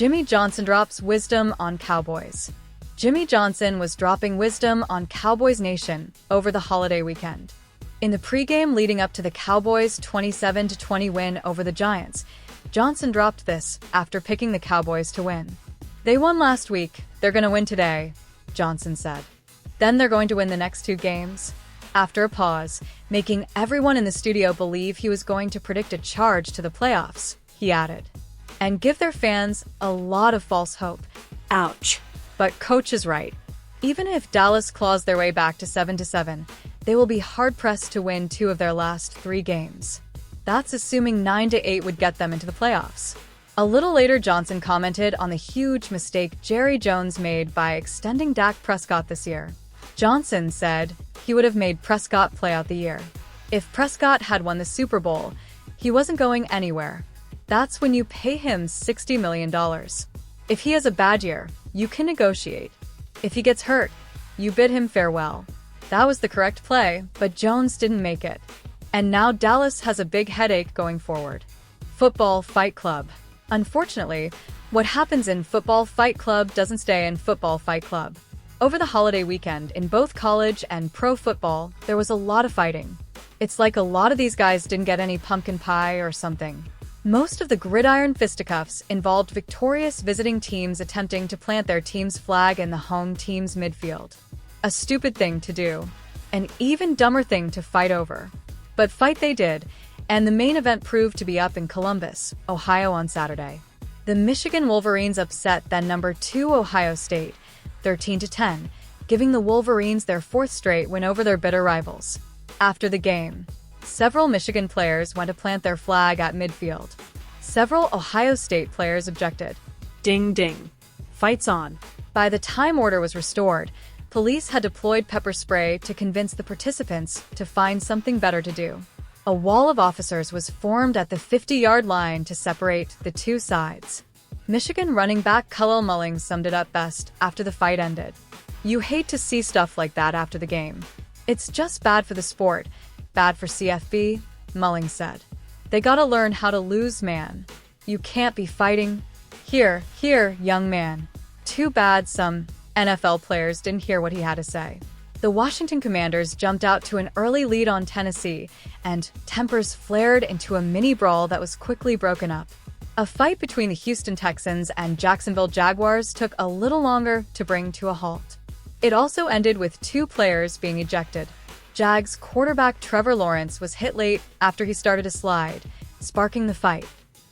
Jimmy Johnson drops wisdom on Cowboys. Jimmy Johnson was dropping wisdom on Cowboys Nation over the holiday weekend. In the pregame leading up to the Cowboys' 27-20 win over the Giants, Johnson dropped this after picking the Cowboys to win. "They won last week, they're gonna win today," Johnson said. "Then they're going to win the next two games." After a pause, making everyone in the studio believe he was going to predict a charge to the playoffs, he added, "And give their fans a lot of false hope." Ouch. But Coach is right. Even if Dallas claws their way back to 7-7, they will be hard-pressed to win 2 of their last 3 games. That's assuming 9-8 would get them into the playoffs. A little later, Johnson commented on the huge mistake Jerry Jones made by extending Dak Prescott this year. Johnson said he would have made Prescott play out the year. If Prescott had won the Super Bowl, he wasn't going anywhere. That's when you pay him $60 million. If he has a bad year, you can negotiate. If he gets hurt, you bid him farewell. That was the correct play, but Jones didn't make it. And now Dallas has a big headache going forward. Football Fight Club. Unfortunately, what happens in Football Fight Club doesn't stay in Football Fight Club. Over the holiday weekend, in both college and pro football, there was a lot of fighting. It's like a lot of these guys didn't get any pumpkin pie or something. Most of the gridiron fisticuffs involved victorious visiting teams attempting to plant their team's flag in the home team's midfield. A stupid thing to do. An even dumber thing to fight over. But fight they did, and the main event proved to be up in Columbus, Ohio on Saturday. The Michigan Wolverines upset then number 2 Ohio State, 13-10, giving the Wolverines their 4th straight win over their bitter rivals. After the game, several Michigan players went to plant their flag at midfield. Several Ohio State players objected. Ding ding. Fight's on. By the time order was restored, police had deployed pepper spray to convince the participants to find something better to do. A wall of officers was formed at the 50-yard line to separate the two sides. Michigan running back Khalil Mullings summed it up best after the fight ended. "You hate to see stuff like that after the game. It's just bad for the sport, bad for CFB," Mullings said. "They gotta learn how to lose, man. You can't be fighting." Here, young man." Too bad some NFL players didn't hear what he had to say. The Washington Commanders jumped out to an early lead on Tennessee, and tempers flared into a mini-brawl that was quickly broken up. A fight between the Houston Texans and Jacksonville Jaguars took a little longer to bring to a halt. It also ended with 2 players being ejected. Jags quarterback Trevor Lawrence was hit late after he started to slide, sparking the fight.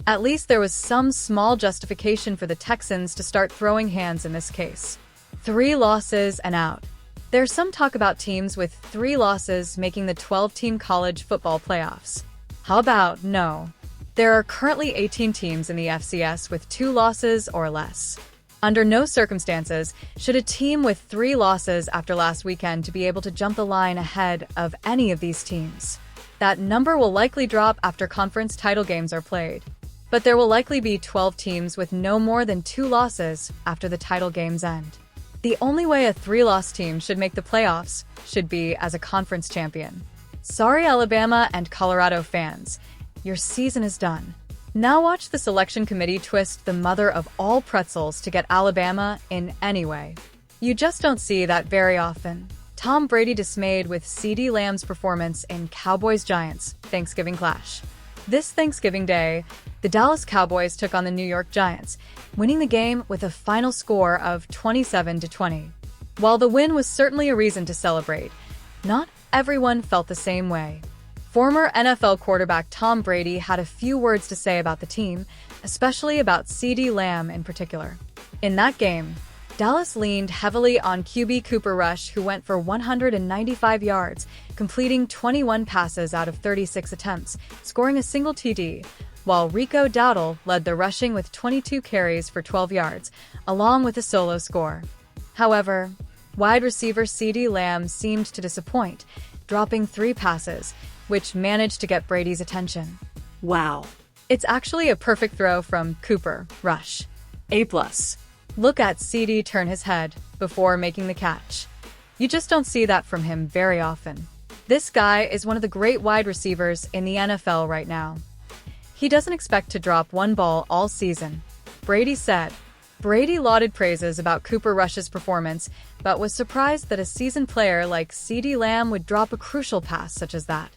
At least there was some small justification for the Texans to start throwing hands in this case. 3 losses and out. There's some talk about teams with 3 losses making the 12-team college football playoffs. How about no? There are currently 18 teams in the FCS with 2 losses or less. Under no circumstances should a team with 3 losses after last weekend to be able to jump the line ahead of any of these teams. That number will likely drop after conference title games are played. But there will likely be 12 teams with no more than 2 losses after the title games end. The only way a 3-loss team should make the playoffs should be as a conference champion. Sorry, Alabama and Colorado fans, your season is done. Now watch the selection committee twist the mother of all pretzels to get Alabama in anyway. You just don't see that very often. Tom Brady dismayed with CeeDee Lamb's performance in Cowboys-Giants Thanksgiving clash. This Thanksgiving Day, the Dallas Cowboys took on the New York Giants, winning the game with a final score of 27-20. While the win was certainly a reason to celebrate, not everyone felt the same way. Former NFL quarterback Tom Brady had a few words to say about the team, especially about CeeDee Lamb in particular. In that game, Dallas leaned heavily on QB Cooper Rush, who went for 195 yards, completing 21 passes out of 36 attempts, scoring a single TD, while Rico Dowdle led the rushing with 22 carries for 12 yards, along with a solo score. However, wide receiver CeeDee Lamb seemed to disappoint, dropping 3 passes, which managed to get Brady's attention. Wow. It's actually a perfect throw from Cooper Rush. A+. Look at CeeDee turn his head before making the catch. You just don't see that from him very often. This guy is one of the great wide receivers in the NFL right now. He doesn't expect to drop one ball all season. Brady said. Brady lauded praises about Cooper Rush's performance, but was surprised that a seasoned player like CeeDee Lamb would drop a crucial pass such as that.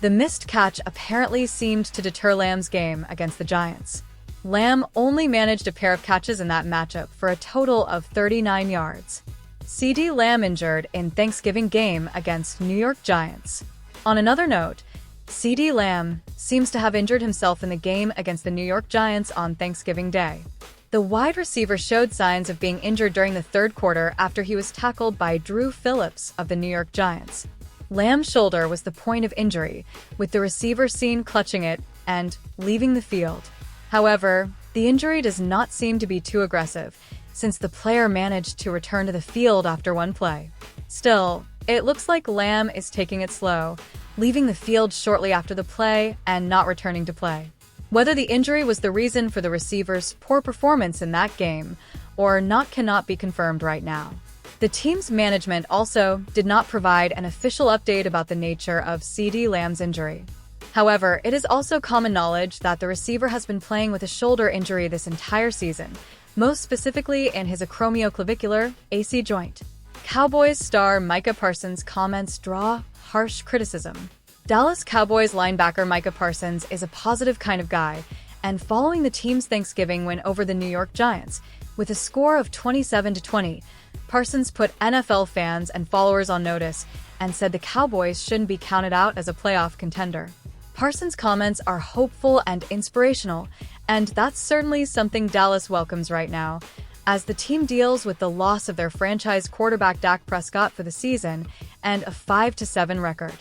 The missed catch apparently seemed to deter Lamb's game against the Giants. Lamb only managed a pair of catches in that matchup for a total of 39 yards. CeeDee Lamb injured in Thanksgiving game against New York Giants. On another note, CeeDee Lamb seems to have injured himself in the game against the New York Giants on Thanksgiving Day. The wide receiver showed signs of being injured during the third quarter after he was tackled by Drew Phillips of the New York Giants. Lamb's shoulder was the point of injury, with the receiver seen clutching it and leaving the field. However, the injury does not seem to be too aggressive, since the player managed to return to the field after one play. Still, it looks like Lamb is taking it slow, leaving the field shortly after the play and not returning to play. Whether the injury was the reason for the receiver's poor performance in that game or not cannot be confirmed right now. The team's management also did not provide an official update about the nature of CeeDee Lamb's injury. However, it is also common knowledge that the receiver has been playing with a shoulder injury this entire season, most specifically in his acromioclavicular AC joint. Cowboys star Micah Parsons' comments draw harsh criticism. Dallas Cowboys linebacker Micah Parsons is a positive kind of guy, and following the team's Thanksgiving win over the New York Giants, with a score of 27-20, Parsons put NFL fans and followers on notice and said the Cowboys shouldn't be counted out as a playoff contender. Parsons' comments are hopeful and inspirational, and that's certainly something Dallas welcomes right now, as the team deals with the loss of their franchise quarterback Dak Prescott for the season and a 5-7 record.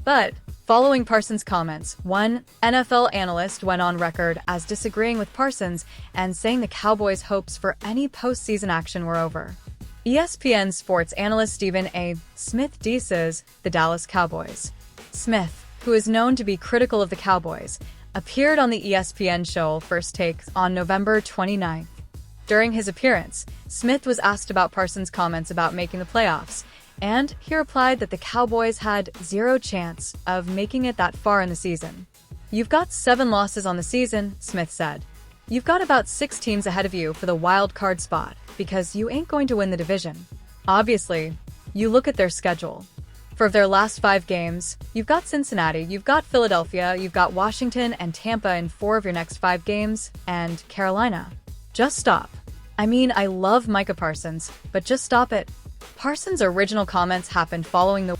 But following Parsons' comments, one NFL analyst went on record as disagreeing with Parsons and saying the Cowboys' hopes for any postseason action were over. ESPN sports analyst Stephen A. Smith disses the Dallas Cowboys. Smith, who is known to be critical of the Cowboys, appeared on the ESPN show First Take on November 29th. During his appearance, Smith was asked about Parsons' comments about making the playoffs, and he replied that the Cowboys had zero chance of making it that far in the season. "You've got 7 losses on the season," Smith said. "You've got about 6 teams ahead of you for the wild card spot, because you ain't going to win the division." Obviously, you look at their schedule. For their last 5 games, you've got Cincinnati, you've got Philadelphia, you've got Washington and Tampa in 4 of your next 5 games, and Carolina. Just stop. I mean, I love Micah Parsons, but just stop it. Parsons' original comments happened following the